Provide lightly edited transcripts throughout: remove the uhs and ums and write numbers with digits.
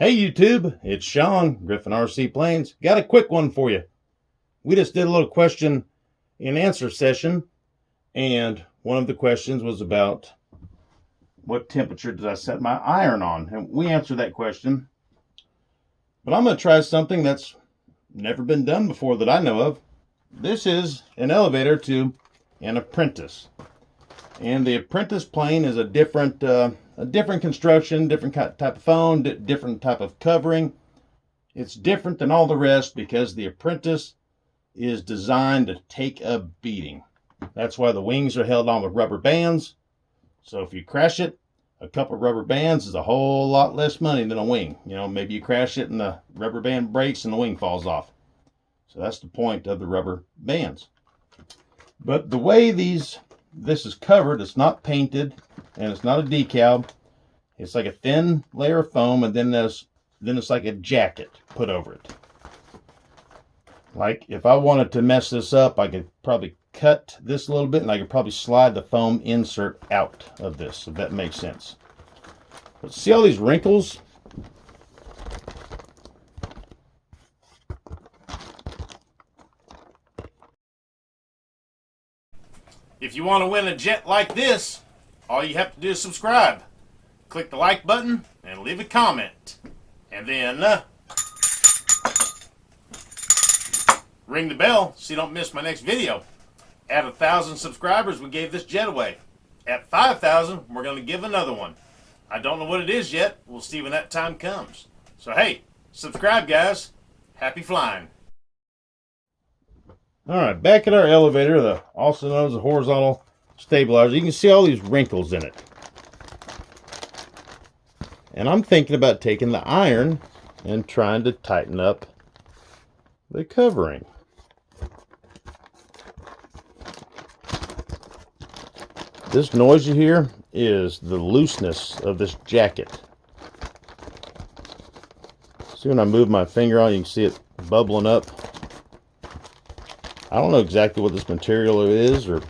Hey YouTube, it's Sean, Griffin RC Planes. Got a quick one for you. We just did a little question and answer session, and one of the questions was about what temperature did I set my iron on? And we answered that question. But I'm going to try something that's never been done before that I know of. This is an elevator to an Apprentice. And the Apprentice plane is a different construction, different type of phone, different type of covering. It's different than all the rest because the Apprentice is designed to take a beating. That's why the wings are held on with rubber bands. So if you crash it, a couple of rubber bands is a whole lot less money than a wing. You know, maybe you crash it and the rubber band breaks and the wing falls off. So that's the point of the rubber bands. But the way this is covered, it's not painted and it's not a decal. It's like a thin layer of foam, and then it's like a jacket put over it. Like if I wanted to mess this up, I could probably cut this a little bit and I could probably slide the foam insert out of this, if that makes sense. But see all these wrinkles? If you want to win a jet like this, all you have to do is subscribe. Click the like button and leave a comment. And then ring the bell so you don't miss my next video. At 1,000 subscribers, we gave this jet away. At 5,000, we're going to give another one. I don't know what it is yet. We'll see when that time comes. So hey, subscribe guys. Happy flying. Alright, back at our elevator, also known as the horizontal stabilizer, you can see all these wrinkles in it. And I'm thinking about taking the iron and trying to tighten up the covering. This noise you hear is the looseness of this jacket. See, when I move my finger on it, you can see it bubbling up. I don't know exactly what this material is or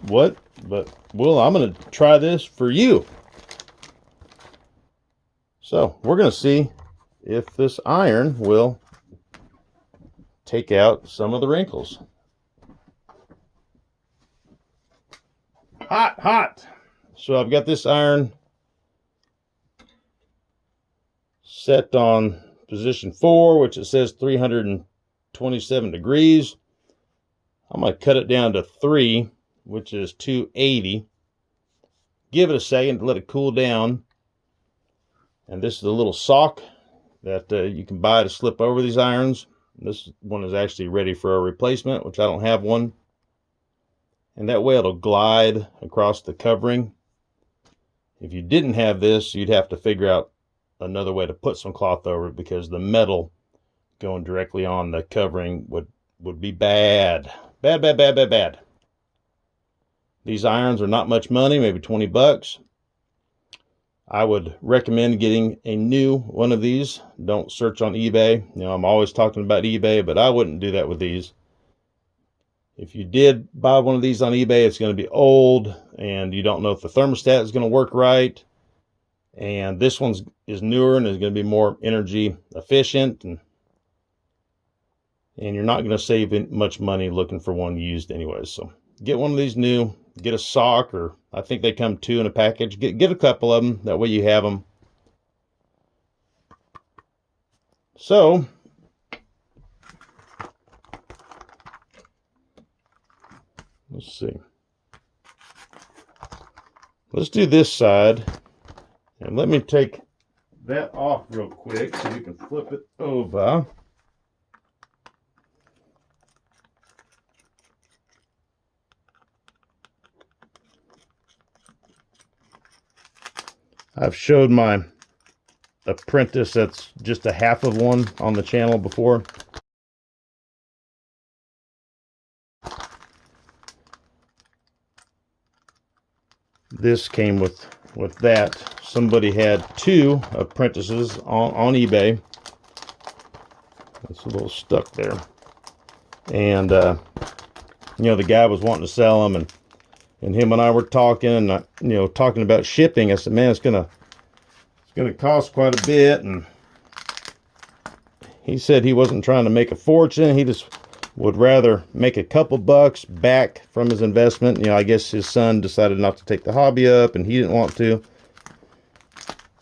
what, but I'm going to try this for you. So we're going to see if this iron will take out some of the wrinkles. Hot. So I've got this iron set on position 4, which it says 327 degrees. I'm going to cut it down to 3, which is 280. Give it a second to let it cool down. And this is a little sock that you can buy to slip over these irons. This one is actually ready for a replacement, which I don't have one. And that way it'll glide across the covering. If you didn't have this, you'd have to figure out another way to put some cloth over it, because the metal going directly on the covering would be bad. Bad. These irons are not much money, maybe 20 bucks. I would recommend getting a new one of these. Don't search on eBay. You know, I'm always talking about eBay, but I wouldn't do that with these. If you did buy one of these on eBay, it's going to be old, and you don't know if the thermostat is going to work right. And this one is newer and is going to be more energy efficient, and you're not going to save much money looking for one used anyways. So get one of these new, get a sock, or I think they come 2 in a package. Get a couple of them, that way you have them. So let's see. Let's do this side, and let me take that off real quick so you can flip it over. I've showed my Apprentice that's just a half of one on the channel before. This came with that. Somebody had 2 Apprentices on eBay. It's a little stuck there. And, you know, the guy was wanting to sell them, and him and I were talking, and talking about shipping. I said, man, it's gonna cost quite a bit, and he said he wasn't trying to make a fortune. He just would rather make a couple bucks back from his investment. You know, I guess his son decided not to take the hobby up and he didn't want to.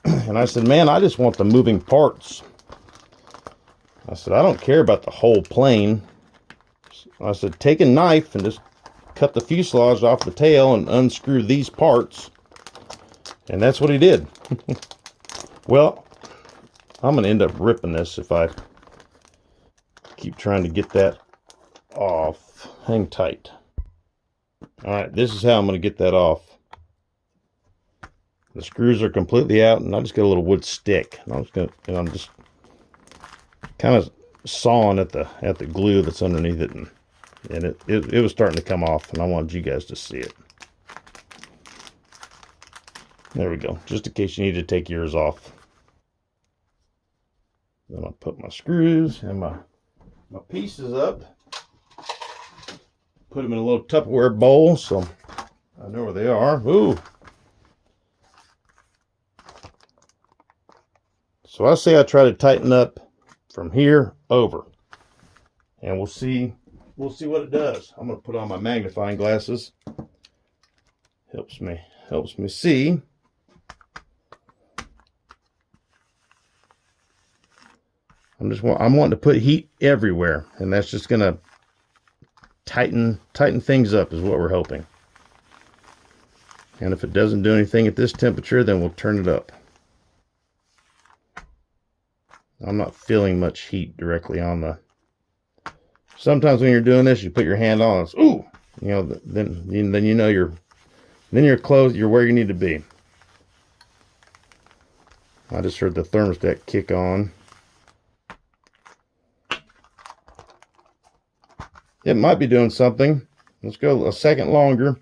And I said, man, I just want the moving parts. I said, I don't care about the whole plane. I said, take a knife and just cut the fuselage off the tail and unscrew these parts. And that's what he did. Well, I'm going to end up ripping this if I keep trying to get that off. Hang tight. All right, this is how I'm going to get that off. The screws are completely out, and I just got a little wood stick. And I'm just going to, and I'm just kind of sawing at the glue that's underneath it, and it was starting to come off, and I wanted you guys to see it. There we go. Just in case you need to take yours off. Then I'll put my screws and my pieces up. Put them in a little Tupperware bowl so I know where they are. Ooh. So I say I try to tighten up from here over. And we'll see what it does. I'm going to put on my magnifying glasses. Helps me see. I'm wanting to put heat everywhere, and that's just going to tighten things up is what we're hoping. And if it doesn't do anything at this temperature, then we'll turn it up. I'm not feeling much heat directly on the... Sometimes when you're doing this, you put your hand on it. Ooh! You know, then you know you're close, you're where you need to be. I just heard the thermostat kick on. It might be doing something. Let's go a second longer.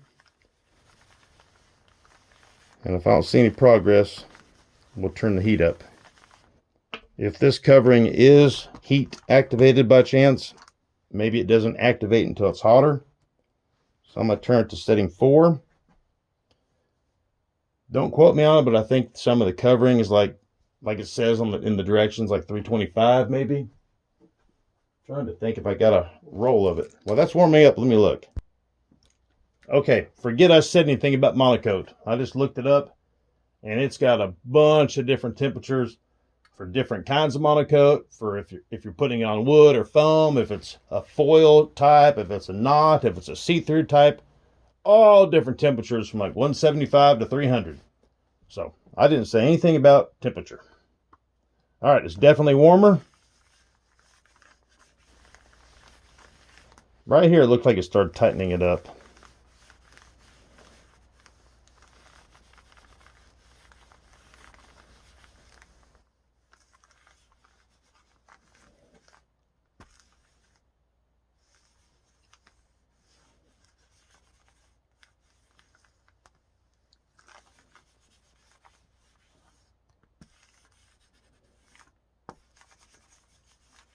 And if I don't see any progress, we'll turn the heat up. If this covering is heat activated by chance, maybe it doesn't activate until it's hotter. So I'm going to turn it to setting 4. Don't quote me on it, but I think some of the covering is like it says in the directions, like 325 maybe. Trying to think if I got a roll of it. Well, that's warming up. Let me look. Okay, forget I said anything about monocoat. I just looked it up, and it's got a bunch of different temperatures for different kinds of monocoat. For if you're putting it on wood or foam, if it's a foil type, if it's a knot, if it's a see-through type, all different temperatures from like 175 to 300. So I didn't say anything about temperature. All right, it's definitely warmer. Right here, it looked like it started tightening it up.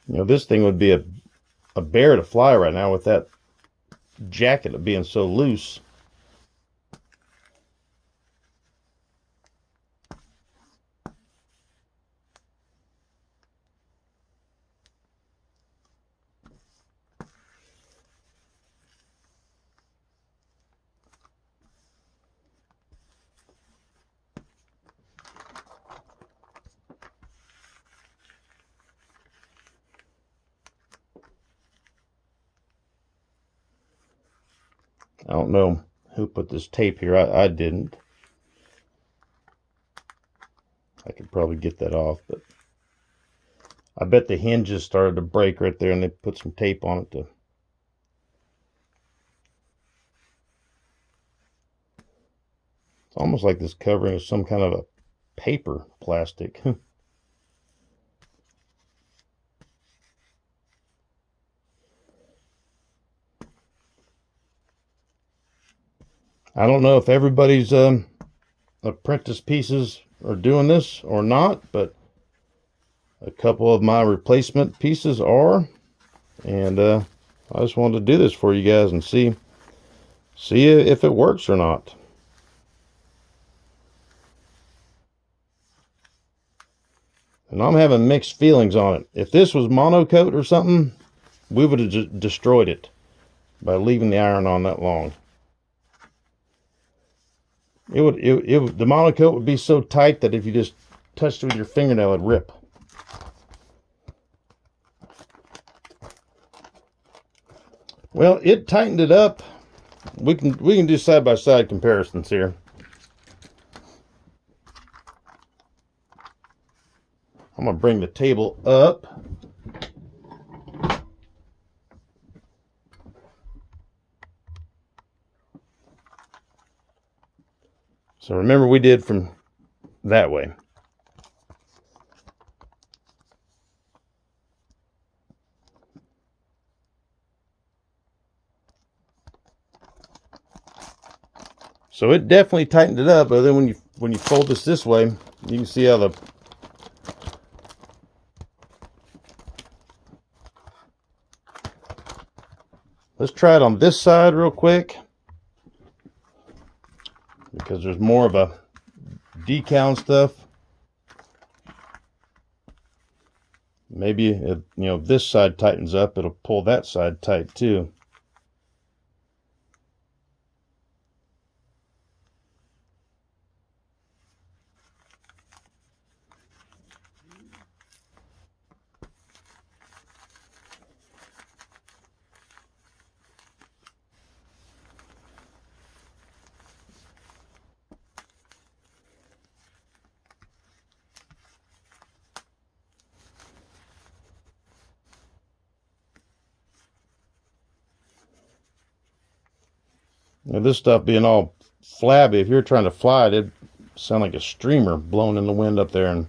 You know, this thing would be a bear to fly right now with that jacket being so loose. I don't know who put this tape here. I didn't. I could probably get that off, but I bet the hinges started to break right there and they put some tape on it to... It's almost like this covering is some kind of a paper plastic. I don't know if everybody's Apprentice pieces are doing this or not, but a couple of my replacement pieces are, and I just wanted to do this for you guys and see if it works or not. And I'm having mixed feelings on it. If this was monocoat or something, we would have just destroyed it by leaving the iron on that long. The monocoat would be so tight that if you just touched it with your fingernail, it'd rip. Well, it tightened it up. We can do side-by-side comparisons here. I'm going to bring the table up. So remember, we did from that way. So it definitely tightened it up, but then when you fold this way, you can see how the let's try it on this side real quick, because there's more of a decal and stuff. Maybe if this side tightens up, it'll pull that side tight too. Now, this stuff being all flabby, if you're trying to fly it, it'd sound like a streamer blowing in the wind up there. And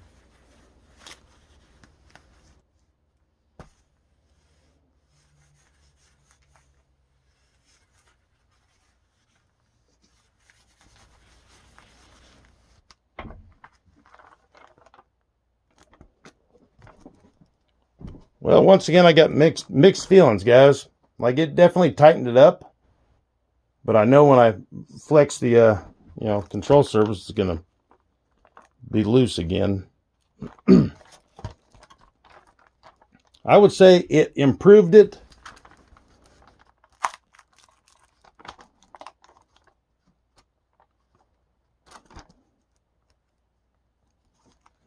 well, once again, I got mixed feelings, guys. Like, it definitely tightened it up. But I know when I flex the, control surface, it's going to be loose again. I would say it improved it.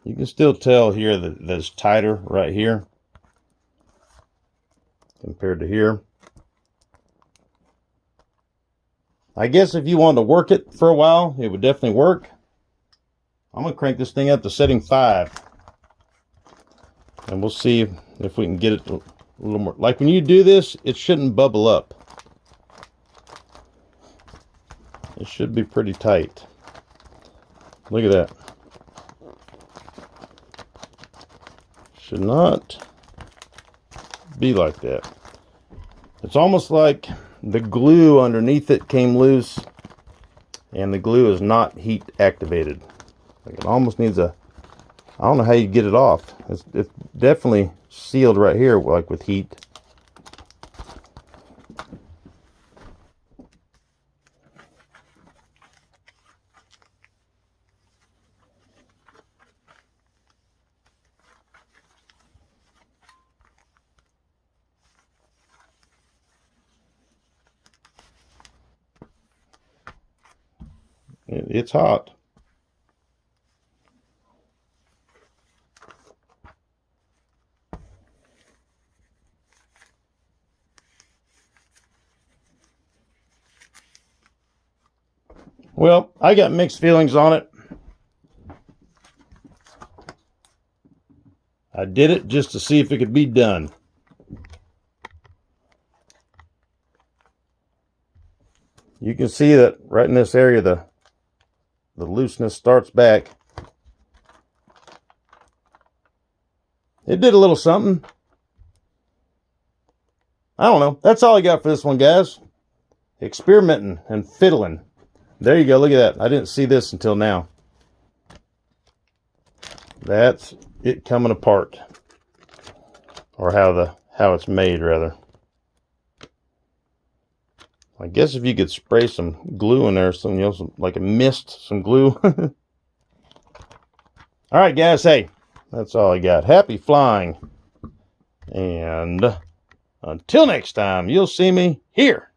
You can still tell here that it's tighter right here compared to here. I guess if you wanted to work it for a while, it would definitely work. I'm going to crank this thing up to setting 5. And we'll see if we can get it a little more. Like when you do this, it shouldn't bubble up. It should be pretty tight. Look at that. Should not be like that. It's almost like the glue underneath it came loose, and the glue is not heat activated. Like, it almost needs I don't know how you get it off. It's definitely sealed right here, like with heat. It's hot. Well, I got mixed feelings on it. I did it just to see if it could be done. You can see that right in this area, the looseness starts back. It did a little something. I don't know. That's all I got for this one, guys. Experimenting and fiddling. There you go. Look at that. I didn't see this until now. That's it coming apart. Or how it's made, rather. I guess if you could spray some glue in there, like a mist, some glue. All right, guys. Hey, that's all I got. Happy flying. And until next time, you'll see me here.